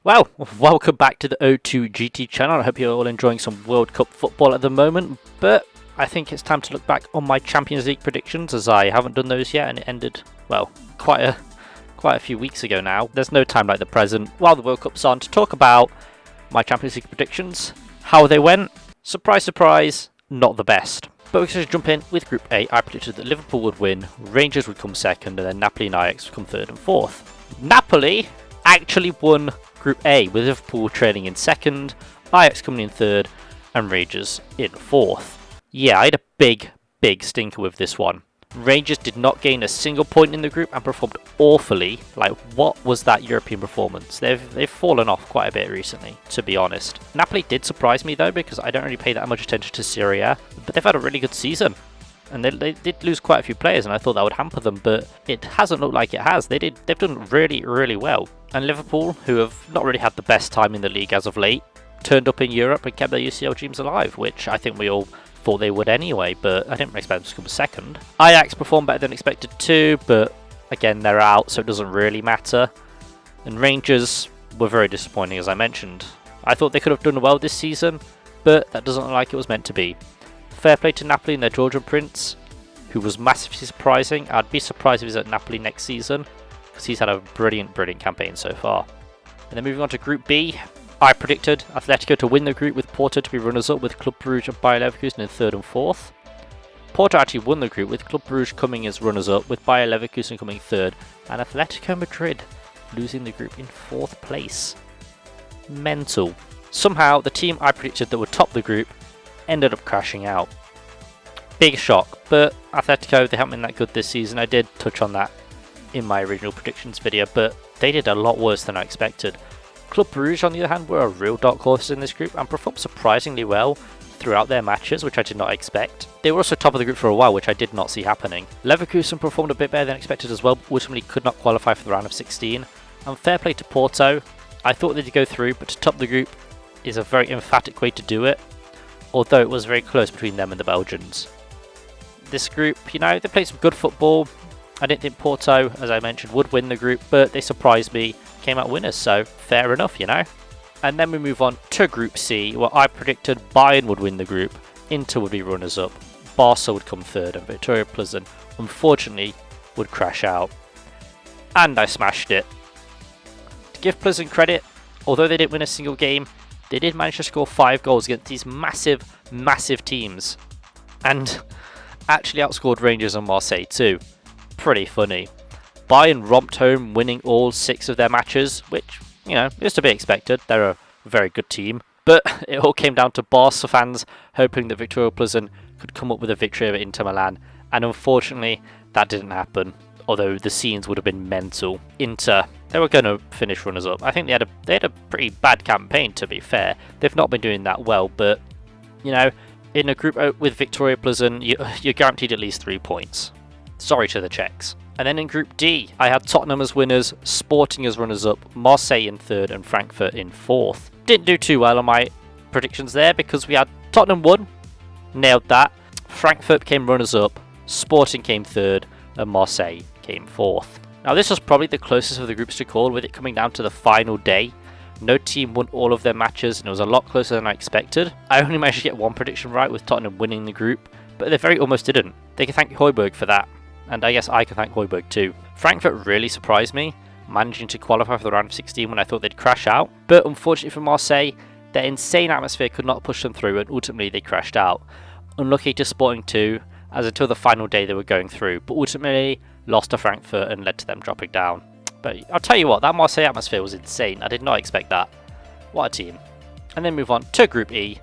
Well, welcome back to the O2 GT channel. I hope you're all enjoying some World Cup football at the moment, but I think it's time to look back on my Champions League predictions, as I haven't done those yet, and it ended, well, quite a few weeks ago now. There's no time like the present, while the World Cup's on, to talk about my Champions League predictions, how they went. Surprise, surprise, not the best. But we're going to jump in with Group A. I predicted that Liverpool would win, Rangers would come second, and then Napoli and Ajax would come third and fourth. Napoli actually won Group A, with Liverpool trailing in second, Ajax coming in third, and Rangers in fourth. Yeah, I had a big stinker with this one. Rangers did not gain a single point in the group and performed awfully. Like, what was that European performance? They've fallen off quite a bit recently, to be honest. Napoli did surprise me though, because I don't really pay that much attention to Serie A, but they've had a really good season. And they did lose quite a few players, and I thought that would hamper them, but it hasn't looked like it has. They've done really well. And Liverpool, who have not really had the best time in the league as of late, turned up in Europe and kept their UCL dreams alive, which I think we all thought they would anyway, but I didn't expect them to come second. Ajax performed better than expected too, but again, they're out, so it doesn't really matter. And Rangers were very disappointing, as I mentioned. I thought they could have done well this season, but that doesn't look like it was meant to be. Fair play to Napoli and their Georgian Prince, who was massively surprising. I'd be surprised if he's at Napoli next season, because he's had a brilliant campaign so far. And then moving on to Group B, I predicted Atletico to win the group, with Porto to be runners-up, with Club Brugge and Bayer Leverkusen in third and fourth. Porto actually won the group, with Club Brugge coming as runners-up, with Bayer Leverkusen coming third, and Atletico Madrid losing the group in fourth place. Mental. Somehow, the team I predicted that would top the group ended up crashing out. Big shock, but Atletico, they haven't been that good this season. I did touch on that in my original predictions video, but they did a lot worse than I expected. Club Brugge, on the other hand, were a real dark horse in this group and performed surprisingly well throughout their matches, which I did not expect. They were also top of the group for a while, which I did not see happening. Leverkusen performed a bit better than expected as well, but ultimately could not qualify for the round of 16. And fair play to Porto. I thought they'd go through, but to top the group is a very emphatic way to do it, although it was very close between them and the Belgians. This group, you know, they played some good football. I didn't think Porto, as I mentioned, would win the group, but they surprised me, came out winners, so fair enough, you know. And then we move on to Group C, where I predicted Bayern would win the group, Inter would be runners-up, Barca would come third, and Victoria Plzen, unfortunately, would crash out. And I smashed it. To give Plzen credit, although they didn't win a single game, they did manage to score 5 goals against these massive teams, and actually outscored Rangers and Marseille too. Pretty funny. Bayern romped home, winning all 6 of their matches, which, you know, is to be expected. They're a very good team. But it all came down to Barca fans hoping that Victoria Plzen could come up with a victory over Inter Milan, and unfortunately that didn't happen, although the scenes would have been mental. Inter, they were going to finish runners-up. I think they had a pretty bad campaign, to be fair. They've not been doing that well, but, you know, in a group with Victoria Plzen, you're guaranteed at least 3 points. Sorry to the Czechs. And then in Group D, I had Tottenham as winners, Sporting as runners-up, Marseille in third, and Frankfurt in fourth. Didn't do too well on my predictions there, because we had Tottenham won, nailed that. Frankfurt came runners-up, Sporting came third, and Marseille came fourth. Now this was probably the closest of the groups to call, with it coming down to the final day. No team won all of their matches, and it was a lot closer than I expected. I only managed to get one prediction right, with Tottenham winning the group, but they very almost didn't. They can thank Højbjerg for that, and I guess I can thank Højbjerg too. Frankfurt really surprised me, managing to qualify for the round of 16 when I thought they'd crash out, but unfortunately for Marseille, their insane atmosphere could not push them through, and ultimately they crashed out. Unlucky to Sporting too, as until the final day they were going through, but ultimately lost to Frankfurt and led to them dropping down. But I'll tell you what, that Marseille atmosphere was insane. I did not expect that. What a team. And then move on to Group E.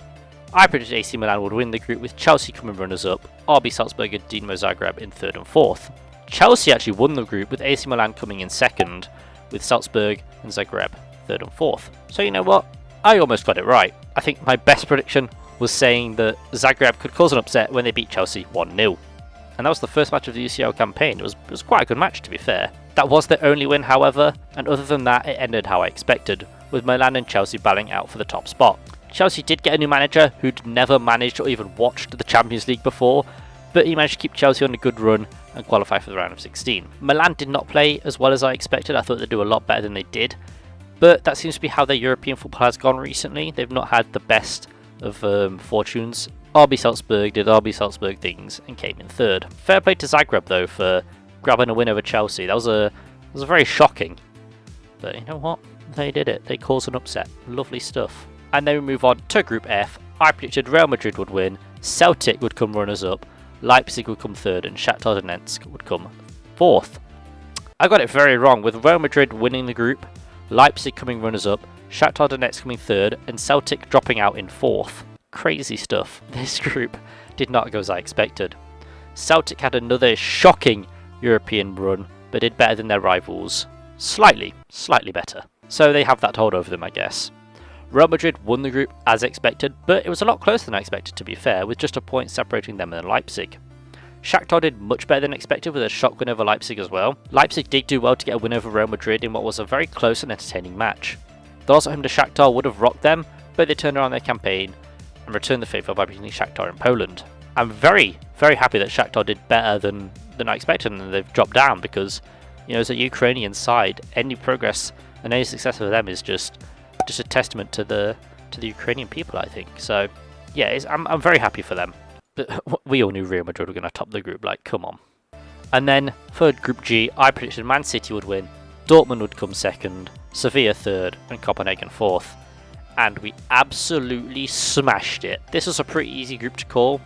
I predicted AC Milan would win the group, with Chelsea coming runners-up, RB Salzburg and Dinamo Zagreb in third and fourth. Chelsea actually won the group, with AC Milan coming in second, with Salzburg and Zagreb third and fourth. So you know what? I almost got it right. I think my best prediction was saying that Zagreb could cause an upset when they beat Chelsea 1-0. And that was the first match of the UCL campaign. It was quite a good match, to be fair. That was their only win, however, and other than that, it ended how I expected, with Milan and Chelsea battling out for the top spot. Chelsea did get a new manager who'd never managed or even watched the Champions League before, but he managed to keep Chelsea on a good run and qualify for the round of 16. Milan did not play as well as I expected. I thought they'd do a lot better than they did. But that seems to be how their European football has gone recently. They've not had the best of fortunes. RB Salzburg did RB Salzburg things and came in third. Fair play to Zagreb though for grabbing a win over Chelsea. That was very shocking. But you know what? They did it. They caused an upset. Lovely stuff. And then we move on to Group F. I predicted Real Madrid would win, Celtic would come runners-up, Leipzig would come third, and Shakhtar Donetsk would come fourth. I got it very wrong, with Real Madrid winning the group, Leipzig coming runners-up, Shakhtar Donetsk coming third, and Celtic dropping out in fourth. Crazy stuff. This group did not go as I expected. Celtic had another shocking European run, but did better than their rivals. Slightly better. So they have that to hold over them, I guess. Real Madrid won the group as expected, but it was a lot closer than I expected, to be fair, with just a point separating them and Leipzig. Shakhtar did much better than expected with a shock win over Leipzig as well. Leipzig did do well to get a win over Real Madrid in what was a very close and entertaining match. The loss at home to Shakhtar would have rocked them, but they turned around their campaign and returned the favour by beating Shakhtar in Poland. I'm very happy that Shakhtar did better than I expected, and they've dropped down because, you know, as a Ukrainian side, any progress and any success for them is just a testament to the Ukrainian people, I think. So yeah, I'm very happy for them. But we all knew Real Madrid were going to top the group, like, come on. And then for Group G, I predicted Man City would win, Dortmund would come second, Sevilla third, and Copenhagen fourth. And we absolutely smashed it. This was a pretty easy group to call,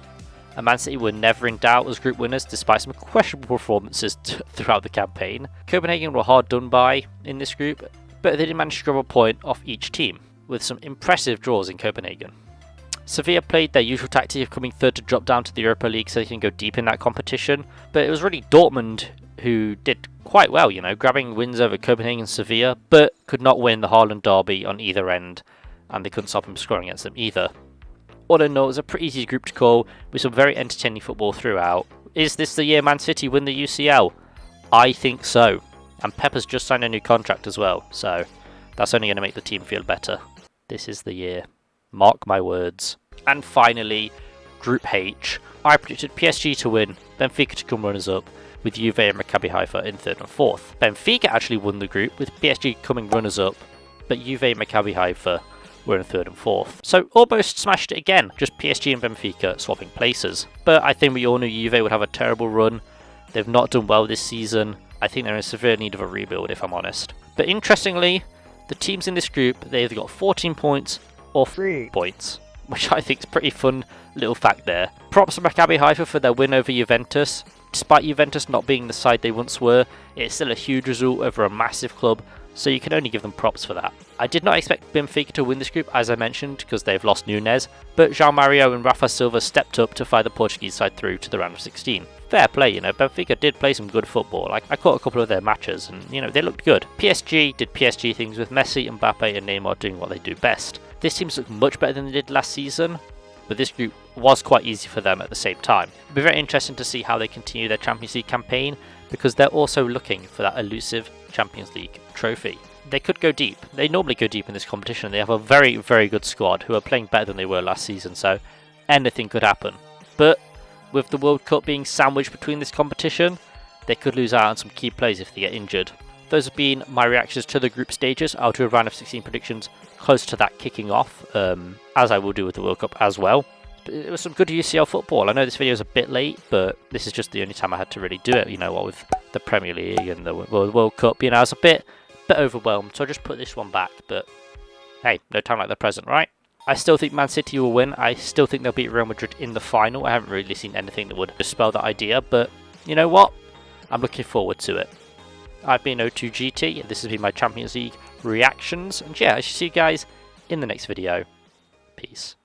and Man City were never in doubt as group winners despite some questionable performances throughout the campaign. Copenhagen were hard done by in this group, but they did manage to grab a point off each team, with some impressive draws in Copenhagen. Sevilla played their usual tactic of coming third to drop down to the Europa League so they can go deep in that competition, but it was really Dortmund who did quite well, you know, grabbing wins over Copenhagen and Sevilla, but could not win the Haaland derby on either end, and they couldn't stop him scoring against them either. All in all, it was a pretty easy group to call, with some very entertaining football throughout. Is this the year Man City win the UCL? I think so. And Pepper's just signed a new contract as well, so that's only going to make the team feel better. This is the year. Mark my words. And finally, Group H. I predicted PSG to win, Benfica to come runners-up, with Juve and Maccabi Haifa in third and fourth. Benfica actually won the group, with PSG coming runners-up, but Juve and Maccabi Haifa were in third and fourth. So almost smashed it again, just PSG and Benfica swapping places. But I think we all knew Juve would have a terrible run. They've not done well this season. I think they're in severe need of a rebuild, if I'm honest. But interestingly, the teams in this group, they either got 14 points or 3 points, which I think is a pretty fun little fact there. Props to Maccabi Haifa for their win over Juventus. Despite Juventus not being the side they once were, it's still a huge result over a massive club, so you can only give them props for that. I did not expect Benfica to win this group, as I mentioned, because they've lost Nunes, but João Mario and Rafa Silva stepped up to fight the Portuguese side through to the round of 16. Fair play, you know, Benfica did play some good football. I caught a couple of their matches and, you know, they looked good. PSG did PSG things with Messi, Mbappe and Neymar doing what they do best. This team's looked much better than they did last season, but this group was quite easy for them at the same time. It'll be very interesting to see how they continue their Champions League campaign, because they're also looking for that elusive Champions League trophy. They could go deep. They normally go deep in this competition. They have a very good squad who are playing better than they were last season, so anything could happen. But with the World Cup being sandwiched between this competition, they could lose out on some key players if they get injured. Those have been my reactions to the group stages. I'll do a round of 16 predictions close to that kicking off, as I will do with the World Cup as well. It was some good UCL football. I know this video is a bit late, but this is just the only time I had to really do it, you know, what with the Premier League and the World Cup, you know, I was a bit overwhelmed, so I just put this one back, but hey, no time like the present, right? I still think Man City will win. I still think they'll beat Real Madrid in the final. I haven't really seen anything that would dispel that idea, but you know what? I'm looking forward to it. I've been O2GT, and this has been my Champions League reactions, and yeah, I shall see you guys in the next video. Peace.